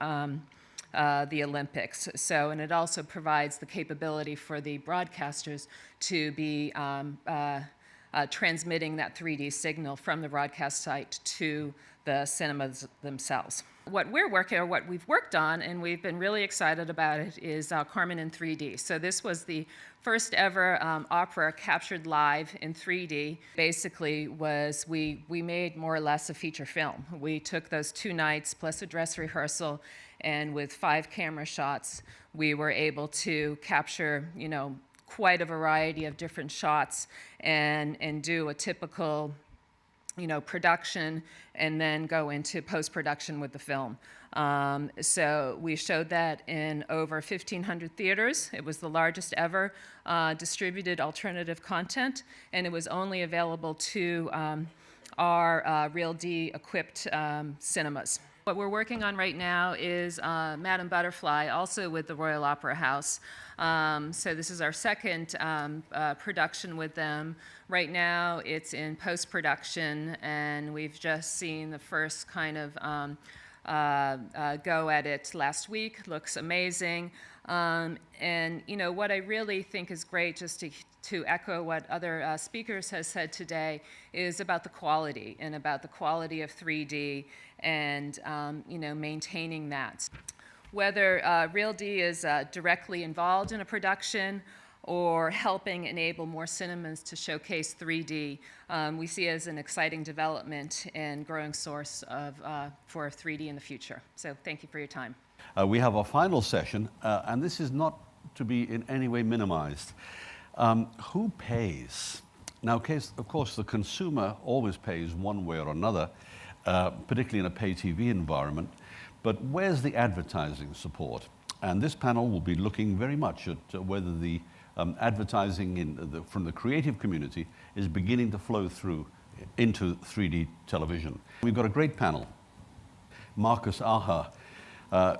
the Olympics. So, and it also provides the capability for the broadcasters to be transmitting that 3D signal from the broadcast site to the cinemas themselves. What we've worked on, and we've been really excited about it, is Carmen in 3D. So this was the first ever opera captured live in 3D. Basically was we made more or less a feature film. We took those 2 nights plus a dress rehearsal, and with 5 camera shots, we were able to capture, you know, quite a variety of different shots and do a typical, you know, production, and then go into post-production with the film. So we showed that in over 1,500 theaters. It was the largest ever distributed alternative content, and it was only available to our RealD equipped cinemas. What we're working on right now is Madame Butterfly, also with the Royal Opera House. So this is our second production with them. Right now it's in post-production, and we've just seen the first kind of go at it last week. Looks amazing. And you know, what I really think is great, just to echo what other speakers have said today, is about the quality, and about the quality of 3D, and you know, maintaining that. Whether RealD is directly involved in a production or helping enable more cinemas to showcase 3D, we see as an exciting development and growing source of, for 3D in the future. So thank you for your time. We have our final session, and this is not to be in any way minimized. Who pays? Now, of course, the consumer always pays one way or another, particularly in a pay TV environment. But where's the advertising support? And this panel will be looking very much at whether the advertising from the creative community is beginning to flow through into 3D television. We've got a great panel. Marcus Aha,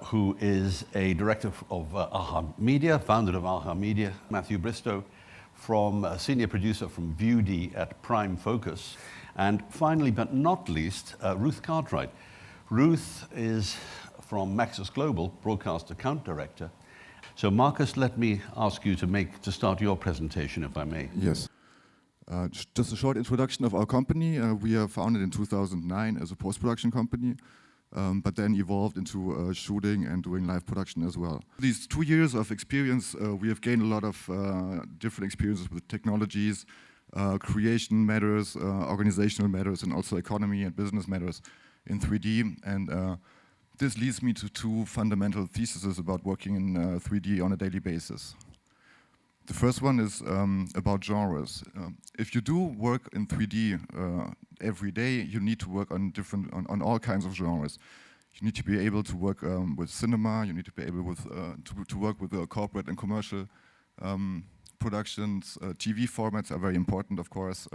who is a director of Aha Media, founder of Aha Media. Matthew Bristow, senior producer from ViewD at Prime Focus. And finally, but not least, Ruth Cartwright. Ruth is from Maxis Global, broadcast account director. So Marcus, let me ask you to start your presentation, if I may. Yes. Just a short introduction of our company. We are founded in 2009 as a post-production company, but then evolved into shooting and doing live production as well. These 2 years of experience, we have gained a lot of different experiences with technologies, creation matters, organizational matters, and also economy and business matters in 3D. And this leads me to 2 fundamental theses about working in 3D on a daily basis. The first one is about genres. If you do work in 3D every day, you need to work on on all kinds of genres. You need to be able to work with cinema. You need to be able to work with corporate and commercial productions. TV formats are very important, of course.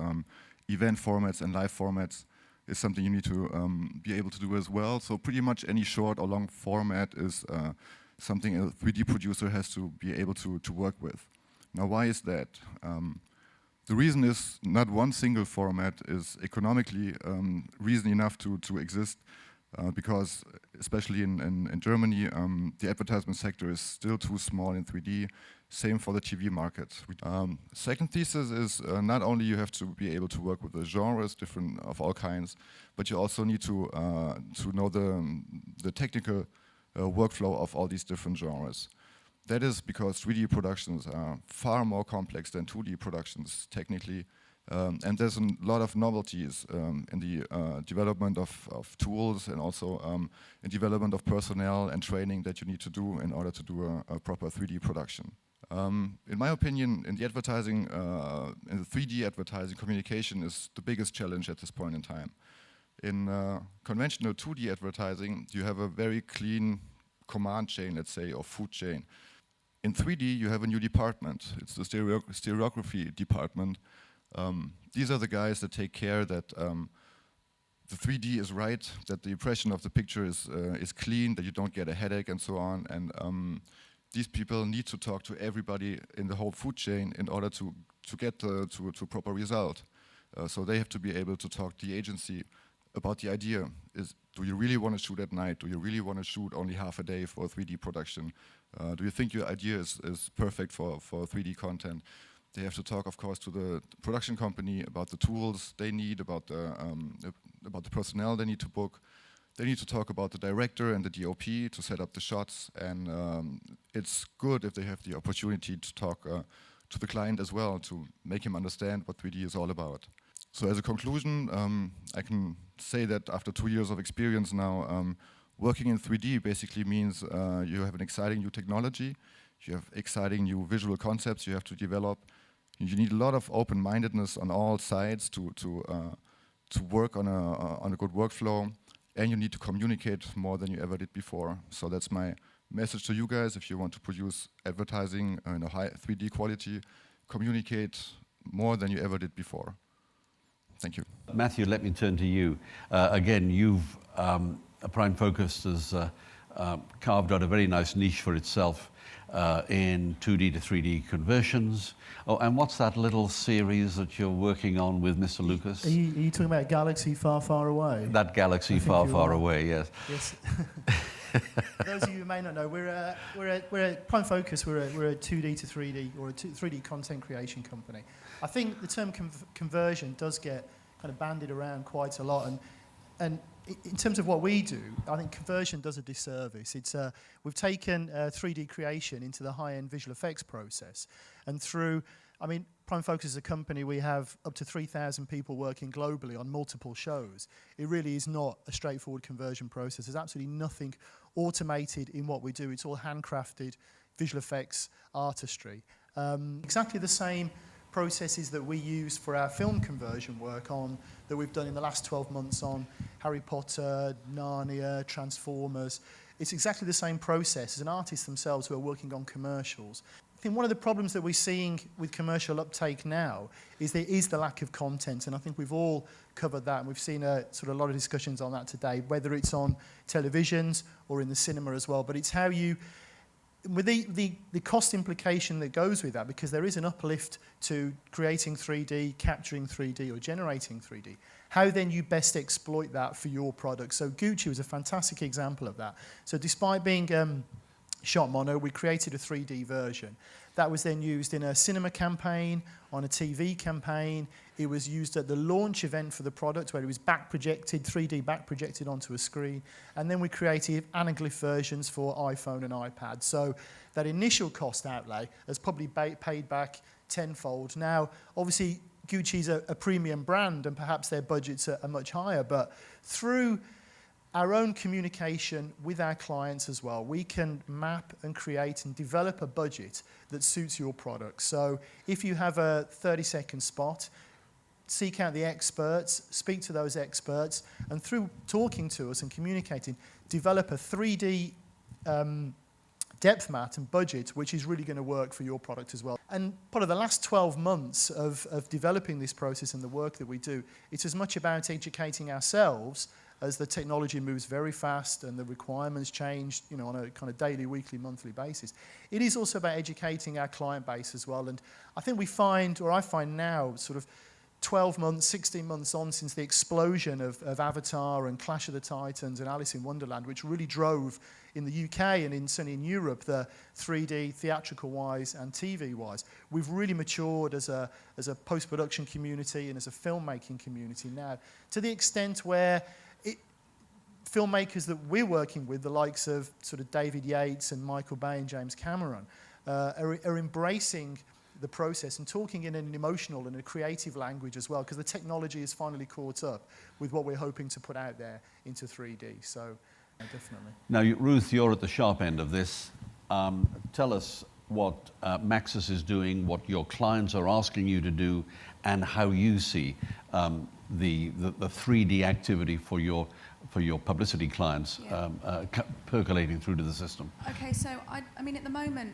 Event formats and live formats is something you need to be able to do as well. So pretty much any short or long format is something a 3D producer has to be able to work with. Now, why is that? The reason is not one single format is economically reason enough to exist, because especially in Germany, the advertisement sector is still too small in 3D. Same for the TV market. Second thesis is not only you have to be able to work with the genres, different of all kinds, but you also need to know the technical workflow of all these different genres. That is because 3D productions are far more complex than 2D productions technically, and there's a lot of novelties in the development of tools and also in development of personnel and training that you need to do in order to do a proper 3D production. In my opinion, in the advertising, in the 3D advertising, communication is the biggest challenge at this point in time. In conventional 2D advertising, you have a very clean command chain, let's say, or food chain. In 3D, you have a new department. It's the stereography department. These are the guys that take care that the 3D is right, that the impression of the picture is clean, that you don't get a headache and so on. And these people need to talk to everybody in the whole food chain in order to get to a proper result. So they have to be able to talk to the agency about the idea. Do you really want to shoot at night? Do you really want to shoot only half a day for a 3D production? Do you think your idea is perfect for 3D content? They have to talk, of course, to the production company about the tools they need, about the personnel they need to book. They need to talk about the director and the DOP to set up the shots. And it's good if they have the opportunity to talk to the client as well, to make him understand what 3D is all about. So as a conclusion, I can say that after 2 years of experience now, working in 3D basically means you have an exciting new technology, you have exciting new visual concepts you have to develop. You need a lot of open-mindedness on all sides to work on a good workflow, and you need to communicate more than you ever did before. So that's my message to you guys. If you want to produce advertising in a high 3D quality, communicate more than you ever did before. Thank you. Matthew, let me turn to you. Again, you've Prime Focus has carved out a very nice niche for itself in 2D to 3D conversions. Oh, and what's that little series that you're working on with Mr. Lucas? Are you talking about Galaxy Far, Far Away? That Galaxy Far, Far Away, yes. Yes. For those of you who may not know, we're at Prime Focus. We're a 2D to 3D or a 3D content creation company. I think the term conversion does get kind of bandied around quite a lot, and in terms of what we do, I think conversion does a disservice. We've taken 3D creation into the high-end visual effects process, and Prime Focus is a company, we have up to 3,000 people working globally on multiple shows. It really is not a straightforward conversion process. There's absolutely nothing automated in what we do. It's all handcrafted visual effects artistry. Exactly the same processes that we use for our film conversion work that we've done in the last 12 months on Harry Potter, Narnia, Transformers. It's exactly the same process as an artist themselves who are working on commercials. I think one of the problems that we're seeing with commercial uptake now is there is the lack of content, and I think we've all covered that, and we've seen a lot of discussions on that today, whether it's on televisions or in the cinema as well. But it's how you, with the cost implication that goes with that, because there is an uplift to creating 3D, capturing 3D, or generating 3D, how then you best exploit that for your product. So Gucci was a fantastic example of that. So despite being shot mono, we created a 3D version. That was then used in a cinema campaign, on a TV campaign. It was used at the launch event for the product, where it was back projected, 3D back projected onto a screen. And then we created anaglyph versions for iPhone and iPad. So that initial cost outlay has probably paid back tenfold. Now, obviously, Gucci's a premium brand, and perhaps their budgets are much higher, but through our own communication with our clients as well. We can map and create and develop a budget that suits your product. So if you have a 30-second spot, seek out the experts, speak to those experts, and through talking to us and communicating, develop a 3D depth mat and budget, which is really going to work for your product as well. And part of the last 12 months of developing this process and the work that we do, it's as much about educating ourselves as the technology moves very fast and the requirements change, you know, on a kind of daily, weekly, monthly basis. It is also about educating our client base as well. And I think we find, or I find now, sort of 12 months, 16 months on since the explosion of Avatar and Clash of the Titans and Alice in Wonderland, which really drove in the UK and certainly in Europe the 3D theatrical-wise and TV-wise. We've really matured as a post-production community and as a filmmaking community now, to the extent where filmmakers that we're working with, the likes of sort of David Yates and Michael Bay and James Cameron, are embracing the process and talking in an emotional and a creative language as well, because the technology is finally caught up with what we're hoping to put out there into 3D. So, definitely. Now, Ruth, you're at the sharp end of this. Tell us what Maxis is doing, what your clients are asking you to do, and how you see the 3D activity for your publicity clients percolating through to the system. Okay, so I mean, at the moment,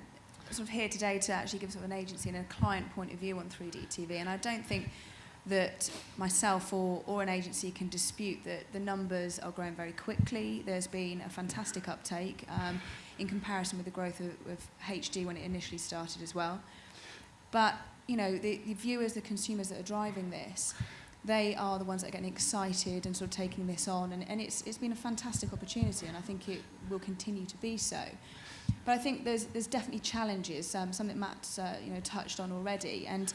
sort of here today to actually give sort of an agency and a client point of view on 3D TV, and I don't think that myself or an agency can dispute that the numbers are growing very quickly. There's been a fantastic uptake in comparison with the growth of HD when it initially started as well. But, you know, the viewers, the consumers that are driving this, they are the ones that are getting excited and sort of taking this on, and it's been a fantastic opportunity, and I think it will continue to be so. But I think there's definitely challenges, something Matt's touched on already, and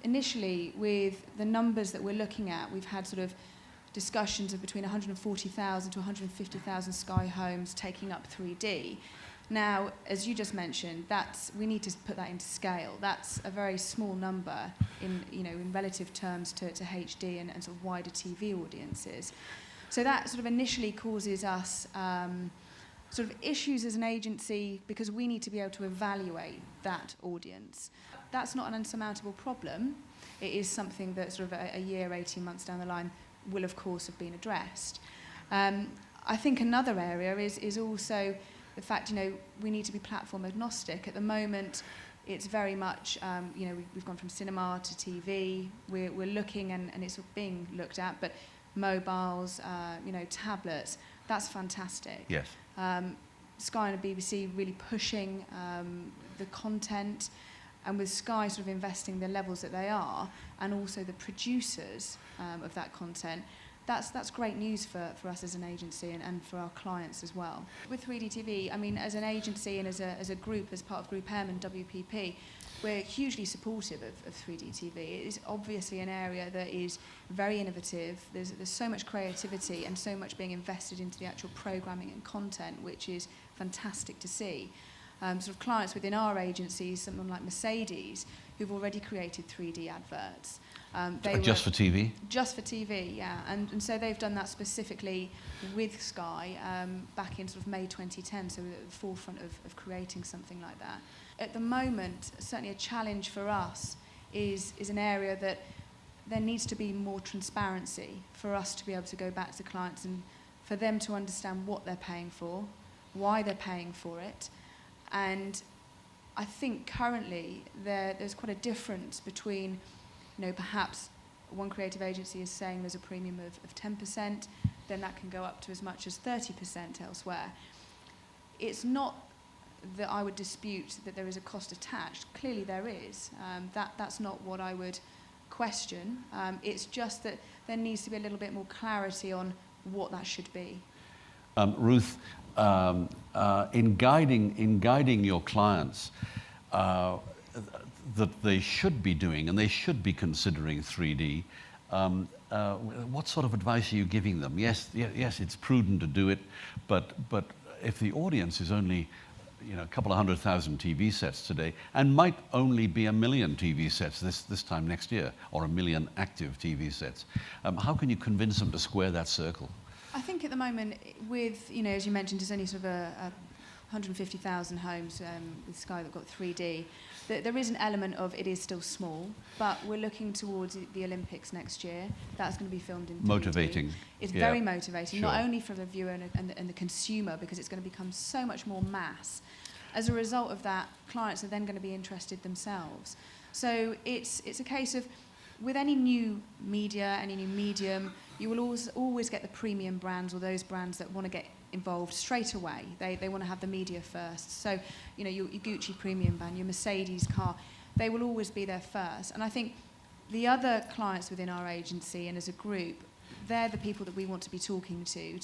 initially with the numbers that we're looking at, we've had sort of discussions of between 140,000 to 150,000 Sky homes taking up 3D. Now, as you just mentioned, we need to put that into scale. That's a very small number in relative terms to HD and sort of wider TV audiences. So that sort of initially causes us sort of issues as an agency, because we need to be able to evaluate that audience. That's not an unsurmountable problem. It is something that sort of a year, 18 months down the line will of course have been addressed. I think another area is also the fact, we need to be platform agnostic. At the moment, it's very much, we've gone from cinema to TV. We're looking, and it's being looked at, but mobiles, tablets, that's fantastic. Yes. Sky and the BBC really pushing the content, and with Sky sort of investing the levels that they are, and also the producers of that content, that's great news for us as an agency and for our clients as well. With 3D TV, I mean, as an agency and as a group, as part of Group M and WPP, we're hugely supportive of 3D TV. It is obviously an area that is very innovative. There's so much creativity and so much being invested into the actual programming and content, which is fantastic to see. Sort of clients within our agencies, someone like Mercedes, who've already created 3D adverts. Just for TV? Just for TV, yeah. And so they've done that specifically with Sky back in sort of May 2010, so we're at the forefront of creating something like that. At the moment, certainly a challenge for us is an area that there needs to be more transparency for us to be able to go back to clients and for them to understand what they're paying for, why they're paying for it. And I think currently there's quite a difference between, perhaps one creative agency is saying there's a premium of 10%, then that can go up to as much as 30% elsewhere. It's not that I would dispute that there is a cost attached. Clearly there is. That's not what I would question. It's just that there needs to be a little bit more clarity on what that should be. Ruth, in guiding your clients, that they should be doing and they should be considering 3D, what sort of advice are you giving them? Yes, it's prudent to do it, but if the audience is only a couple of 100,000 TV sets today, and might only be 1 million TV sets this time next year, or 1 million active TV sets, how can you convince them to square that circle? I think at the moment, with, you know, as you mentioned, there's only sort of a 150,000 homes with Sky that got 3D. There is an element of it is still small, but we're looking towards the Olympics next year. That's going to be filmed in 3D. Motivating. It's Yeah. very motivating, Sure. not only for the viewer and the consumer, because it's going to become so much more mass. As a result of that, clients are then going to be interested themselves. So it's a case of, with any new media, any new medium, you will always get the premium brands, or those brands that want to get involved straight away. They want to have the media first. So, you know, your Gucci premium brand, your Mercedes car, they will always be there first. And I think the other clients within our agency and as a group, they're the people that we want to be talking to, you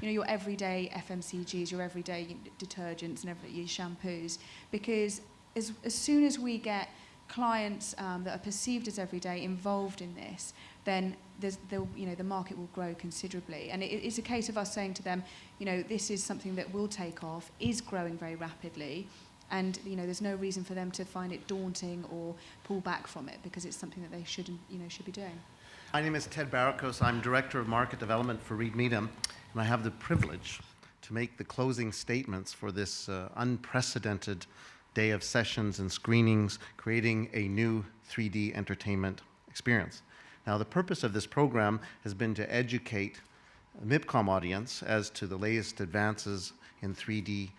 know, your everyday FMCGs, your everyday detergents and your shampoos, because as soon as we get clients that are perceived as everyday involved in this, then the market will grow considerably. And it's a case of us saying to them, you know, this is something that will take off, is growing very rapidly, and you know, there's no reason for them to find it daunting or pull back from it, because it's something that they should be doing. My name is Ted Barakos. I'm Director of Market Development for Reed Needham, and I have the privilege to make the closing statements for this unprecedented day of sessions and screenings, creating a new 3D entertainment experience. Now, the purpose of this program has been to educate the MIPCOM audience as to the latest advances in 3D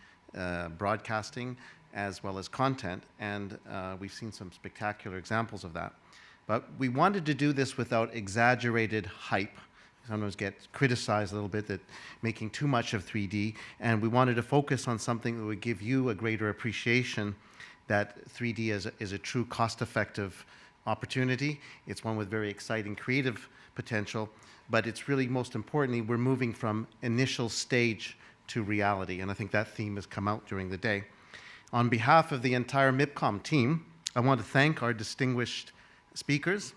broadcasting as well as content, and we've seen some spectacular examples of that. But we wanted to do this without exaggerated hype. Sometimes get criticized a little bit that making too much of 3D, and we wanted to focus on something that would give you a greater appreciation that 3D is a true cost-effective opportunity. It's one with very exciting creative potential, but it's really, most importantly, we're moving from initial stage to reality, and I think that theme has come out during the day. On behalf of the entire MIPCOM team, I want to thank our distinguished speakers,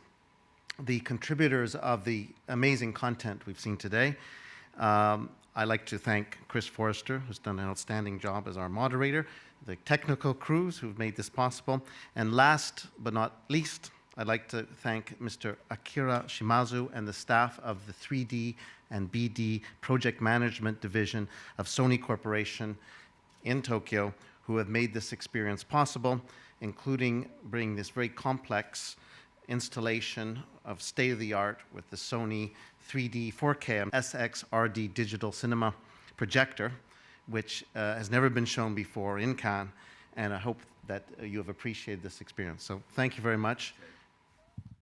the contributors of the amazing content we've seen today. I'd like to thank Chris Forrester, who's done an outstanding job as our moderator, the technical crews who've made this possible, and last but not least, I'd like to thank Mr. Akira Shimazu and the staff of the 3D and BD Project Management Division of Sony Corporation in Tokyo, who have made this experience possible, including bringing this very complex installation of state-of-the-art with the Sony 3D 4K SXRD digital cinema projector, which has never been shown before in Cannes, and I hope that you have appreciated this experience. So thank you very much.